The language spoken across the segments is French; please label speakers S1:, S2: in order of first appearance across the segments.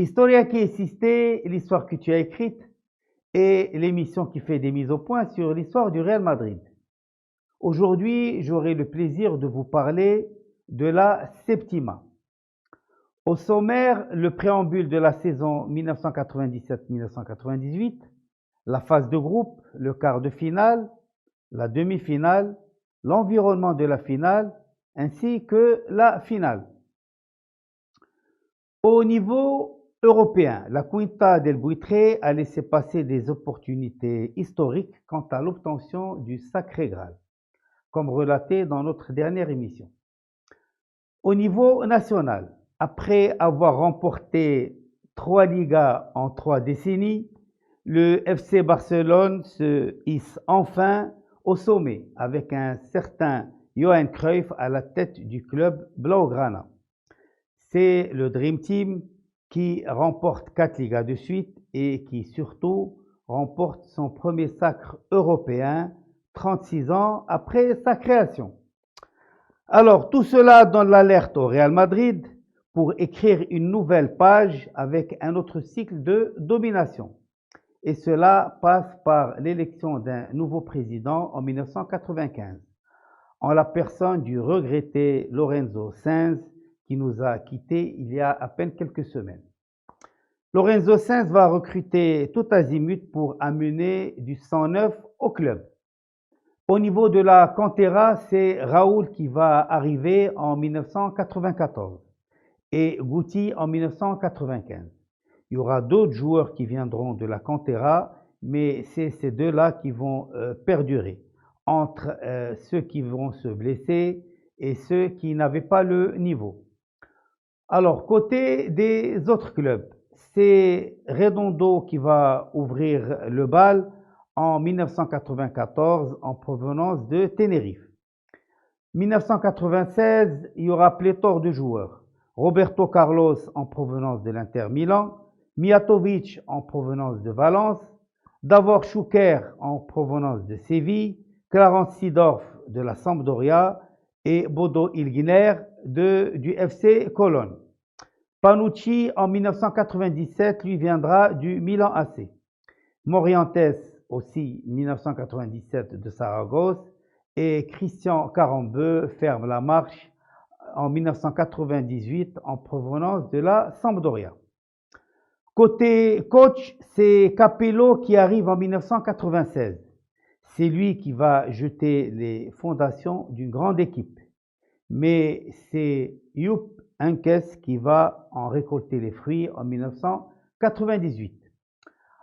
S1: Historia qui existait, l'histoire que tu as écrite et l'émission qui fait des mises au point sur l'histoire du Real Madrid. Aujourd'hui, j'aurai le plaisir de vous parler de la Septima. Au sommaire, le préambule de la saison 1997-1998, la phase de groupe, le quart de finale, la demi-finale, l'environnement de la finale, ainsi que la finale. Au niveau européen, la Quinta del Buitre a laissé passer des opportunités historiques quant à l'obtention du Sacré Graal, comme relaté dans notre dernière émission. Au niveau national, après avoir remporté 3 Ligas en 3 décennies, le FC Barcelone se hisse enfin au sommet avec un certain Johan Cruyff à la tête du club Blaugrana. C'est le Dream Team qui remporte 4 Ligas de suite et qui surtout remporte son premier sacre européen 36 ans après sa création. Alors, tout cela donne l'alerte au Real Madrid pour écrire une nouvelle page avec un autre cycle de domination. Et cela passe par l'élection d'un nouveau président en 1995, en la personne du regretté Lorenzo Sainz, qui nous a quittés il y a à peine quelques semaines. Lorenzo Sainz va recruter tout azimut pour amener du sang neuf au club. Au niveau de la Cantera, c'est Raoul qui va arriver en 1994 et Guti en 1995. Il y aura d'autres joueurs qui viendront de la Cantera, mais c'est ces deux-là qui vont perdurer entre ceux qui vont se blesser et ceux qui n'avaient pas le niveau. Alors, côté des autres clubs, c'est Redondo qui va ouvrir le bal en 1994 en provenance de Tenerife. 1996, il y aura pléthore de joueurs. Roberto Carlos en provenance de l'Inter Milan, Mijatovic en provenance de Valence, Davor Šuker en provenance de Séville, Clarence Seedorf de la Sampdoria et Bodo Illgner du FC Cologne. Panucci en 1997 lui viendra du Milan AC. Morientes aussi 1997 de Saragosse et Christian Carambeu ferme la marche en 1998 en provenance de la Sampdoria. Côté coach, c'est Capello qui arrive en 1996. C'est lui qui va jeter les fondations d'une grande équipe. Mais c'est Jupp Heynckes qui va en récolter les fruits en 1998.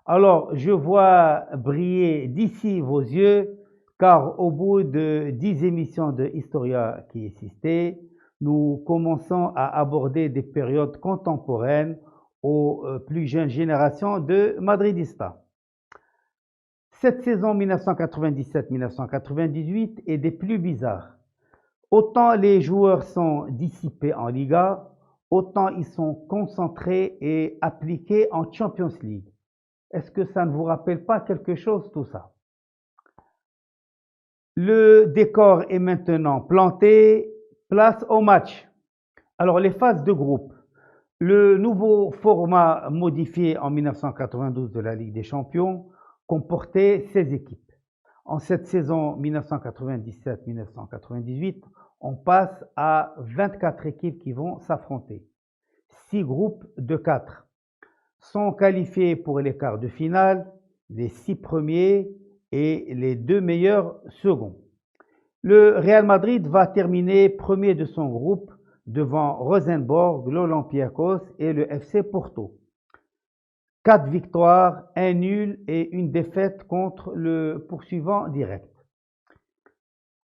S1: Alors, je vois briller d'ici vos yeux, car au bout de 10 émissions de Historia qui existaient, nous commençons à aborder des périodes contemporaines aux plus jeunes générations de Madridistas. Cette saison 1997-1998 est des plus bizarres. Autant les joueurs sont dissipés en Liga, autant ils sont concentrés et appliqués en Champions League. Est-ce que ça ne vous rappelle pas quelque chose tout ça? Le décor est maintenant planté, place au match. Alors les phases de groupe. Le nouveau format modifié en 1992 de la Ligue des Champions comportait 16 équipes. En cette saison 1997-1998, on passe à 24 équipes qui vont s'affronter. 6 groupes de 4 sont qualifiés pour les quarts de finale, les 6 premiers et les 2 meilleurs seconds. Le Real Madrid va terminer premier de son groupe devant Rosenborg, l'Olympiakos et le FC Porto. 4 victoires, 1 nul et une défaite contre le poursuivant direct.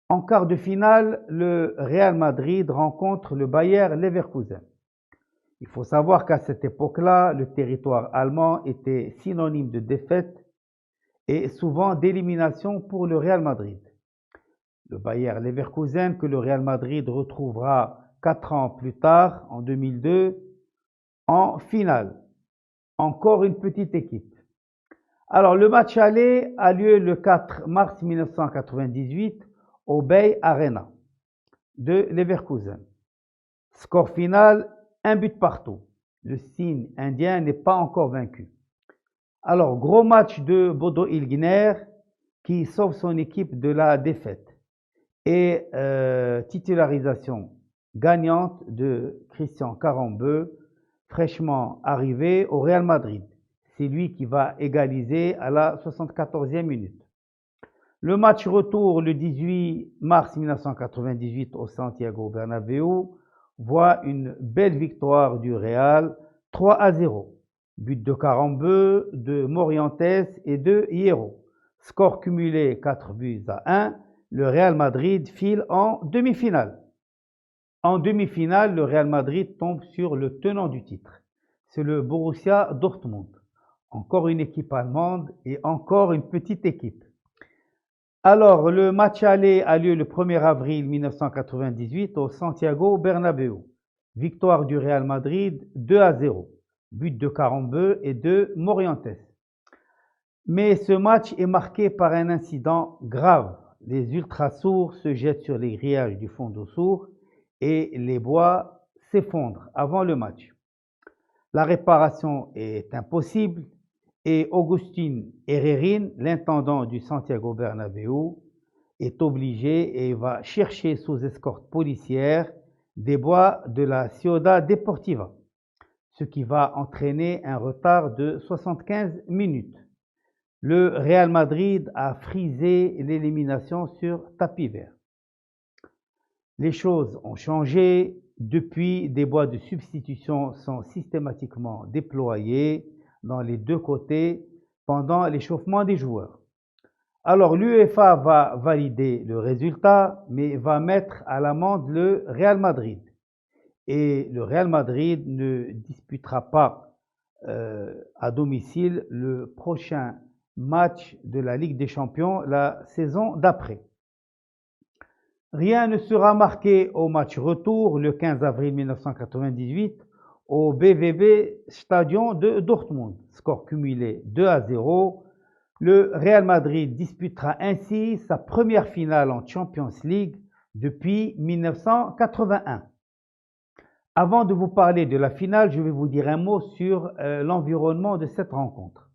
S1: En quart de finale, le Real Madrid rencontre le Bayer Leverkusen. Il faut savoir qu'à cette époque-là, le territoire allemand était synonyme de défaite et souvent d'élimination pour le Real Madrid. Le Bayer Leverkusen que le Real Madrid retrouvera 4 ans plus tard, en 2002, en finale. Encore une petite équipe. Alors, le match aller a lieu le 4 mars 1998 au Bay Arena de Leverkusen. Score final, 1 but partout. Le signe indien n'est pas encore vaincu. Alors, gros match de Bodo Illgner qui sauve son équipe de la défaite. Et titularisation gagnante de Christian Karembeu, fraîchement arrivé au Real Madrid. C'est lui qui va égaliser à la 74e minute. Le match retour le 18 mars 1998 au Santiago Bernabéu voit une belle victoire du Real, 3-0. But de Karembeu, de Morientes et de Hierro. Score cumulé 4-1. Le Real Madrid file en demi-finale. En demi-finale, le Real Madrid tombe sur le tenant du titre. C'est le Borussia Dortmund. Encore une équipe allemande et encore une petite équipe. Alors, le match aller a lieu le 1er avril 1998 au Santiago Bernabéu. Victoire du Real Madrid 2-0. But de Karembeu et de Morientes. Mais ce match est marqué par un incident grave. Les ultra-sourds se jettent sur les grillages du fond d'eau sourd et les bois s'effondrent avant le match. La réparation est impossible et Agustín Herrerín, l'intendant du Santiago Bernabéu, est obligé et va chercher sous escorte policière des bois de la Ciudad Deportiva, ce qui va entraîner un retard de 75 minutes. Le Real Madrid a frisé l'élimination sur tapis vert. Les choses ont changé. Depuis, des bois de substitution sont systématiquement déployés dans les deux côtés pendant l'échauffement des joueurs. Alors l'UEFA va valider le résultat, mais va mettre à l'amende le Real Madrid. Et le Real Madrid ne disputera pas à domicile le prochain match de la Ligue des Champions la saison d'après. Rien ne sera marqué au match retour le 15 avril 1998 au BVB Stadion de Dortmund. Score cumulé 2-0. Le Real Madrid disputera ainsi sa première finale en Champions League depuis 1981. Avant de vous parler de la finale, je vais vous dire un mot sur l'environnement de cette rencontre.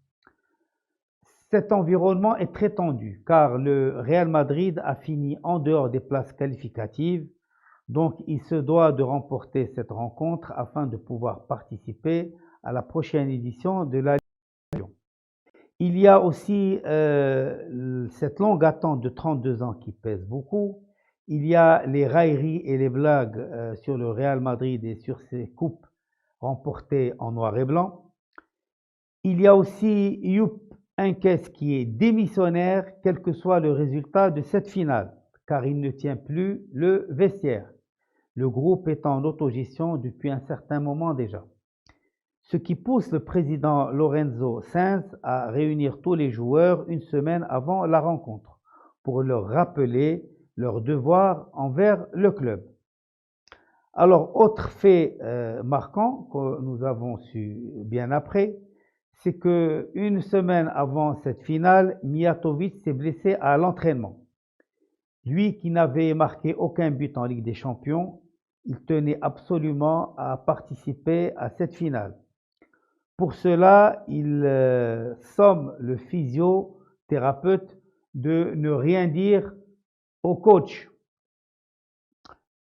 S1: Cet environnement est très tendu car le Real Madrid a fini en dehors des places qualificatives, donc il se doit de remporter cette rencontre afin de pouvoir participer à la prochaine édition de la Ligue des Champions. Il y a aussi cette longue attente de 32 ans qui pèse beaucoup. Il y a les railleries et les blagues sur le Real Madrid et sur ses coupes remportées en noir et blanc. Il y a aussi Jupp Heynckes qui est démissionnaire, quel que soit le résultat de cette finale, car il ne tient plus le vestiaire. Le groupe est en autogestion depuis un certain moment déjà. Ce qui pousse le président Lorenzo Sainz à réunir tous les joueurs une semaine avant la rencontre pour leur rappeler leurs devoirs envers le club. Alors, autre fait marquant que nous avons su bien après, c'est que une semaine avant cette finale, Mijatovic s'est blessé à l'entraînement. Lui qui n'avait marqué aucun but en Ligue des Champions, il tenait absolument à participer à cette finale. Pour cela, il somme le physiothérapeute de ne rien dire au coach.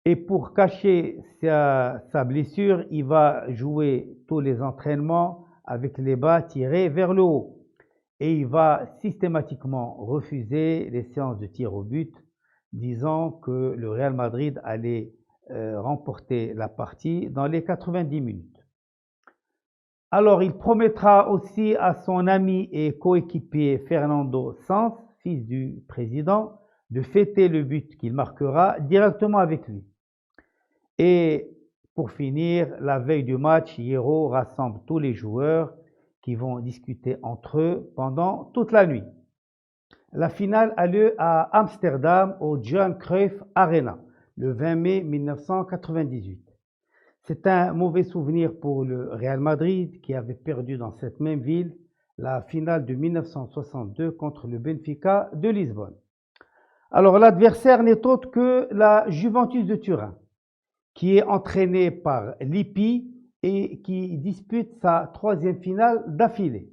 S1: Et pour cacher sa blessure, il va jouer tous les entraînements avec les bas tirés vers le haut. Et il va systématiquement refuser les séances de tir au but, disant que le Real Madrid allait remporter la partie dans les 90 minutes. Alors, il promettra aussi à son ami et coéquipier Fernando Sanz, fils du président, de fêter le but qu'il marquera directement avec lui. Et pour finir, la veille du match, Hierro rassemble tous les joueurs qui vont discuter entre eux pendant toute la nuit. La finale a lieu à Amsterdam au Johan Cruyff Arena le 20 mai 1998. C'est un mauvais souvenir pour le Real Madrid qui avait perdu dans cette même ville la finale de 1962 contre le Benfica de Lisbonne. Alors l'adversaire n'est autre que la Juventus de Turin, qui est entraîné par Lippi et qui dispute sa troisième finale d'affilée.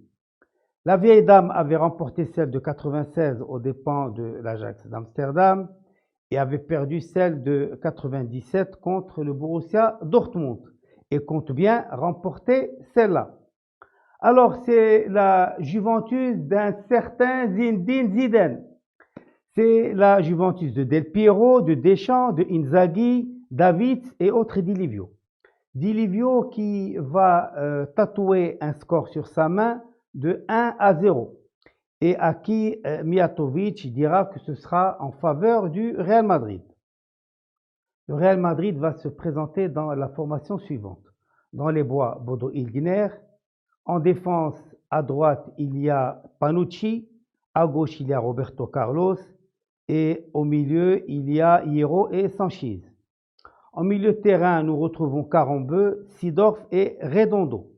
S1: La vieille dame avait remporté celle de 96 aux dépens de l'Ajax d'Amsterdam et avait perdu celle de 97 contre le Borussia Dortmund et compte bien remporter celle-là. Alors c'est la Juventus d'un certain Zinedine Zidane. C'est la Juventus de Del Piero, de Deschamps, de Inzaghi, Davids et autres Di Livio. Di Livio qui va tatouer un score sur sa main de 1-0 et à qui Mijatovic dira que ce sera en faveur du Real Madrid. Le Real Madrid va se présenter dans la formation suivante. Dans les bois, Bodo Illgner. En défense, à droite, il y a Panucci. À gauche, il y a Roberto Carlos. Et au milieu, il y a Hierro et Sanchez. En milieu de terrain, nous retrouvons Karembeu, Seedorf et Redondo.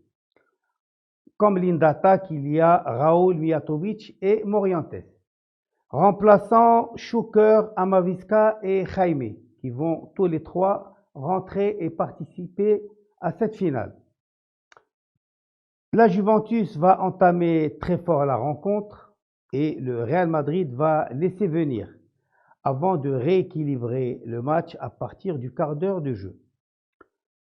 S1: Comme ligne d'attaque, il y a Raúl, Mijatovic et Morientes. Remplaçants, Schuker, Amavisca et Jaime, qui vont tous les trois rentrer et participer à cette finale. La Juventus va entamer très fort la rencontre et le Real Madrid va laisser venir avant de rééquilibrer le match à partir du quart d'heure de jeu.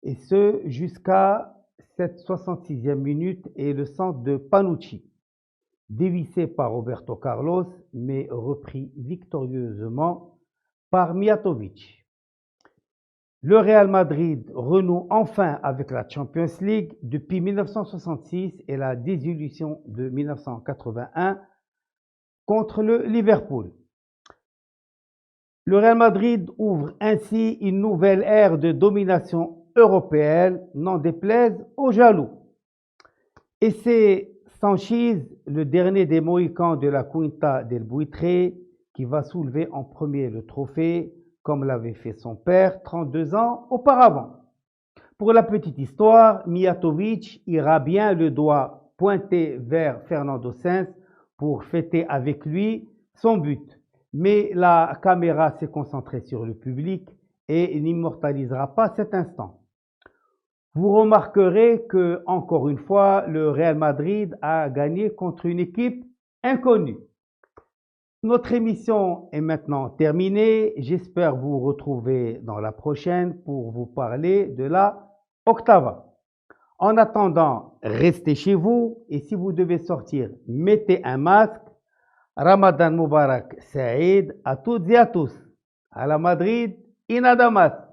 S1: Et ce, jusqu'à cette 66e minute et le centre de Panucci, dévissé par Roberto Carlos, mais repris victorieusement par Mijatovic. Le Real Madrid renoue enfin avec la Champions League depuis 1966 et la désillusion de 1981 contre le Liverpool. Le Real Madrid ouvre ainsi une nouvelle ère de domination européenne, n'en déplaise aux jaloux. Et c'est Sanchez, le dernier des Mohicans de la Quinta del Buitre, qui va soulever en premier le trophée, comme l'avait fait son père 32 ans auparavant. Pour la petite histoire, Mijatovic ira bien le doigt pointé vers Fernando Sainz pour fêter avec lui son but. Mais la caméra s'est concentrée sur le public et n'immortalisera pas cet instant. Vous remarquerez que, encore une fois, le Real Madrid a gagné contre une équipe inconnue. Notre émission est maintenant terminée. J'espère vous retrouver dans la prochaine pour vous parler de la Octava. En attendant, restez chez vous et si vous devez sortir, mettez un masque. Ramadan Mubarak Saïd à toutes et à tous. À la Madrid, Inadamas.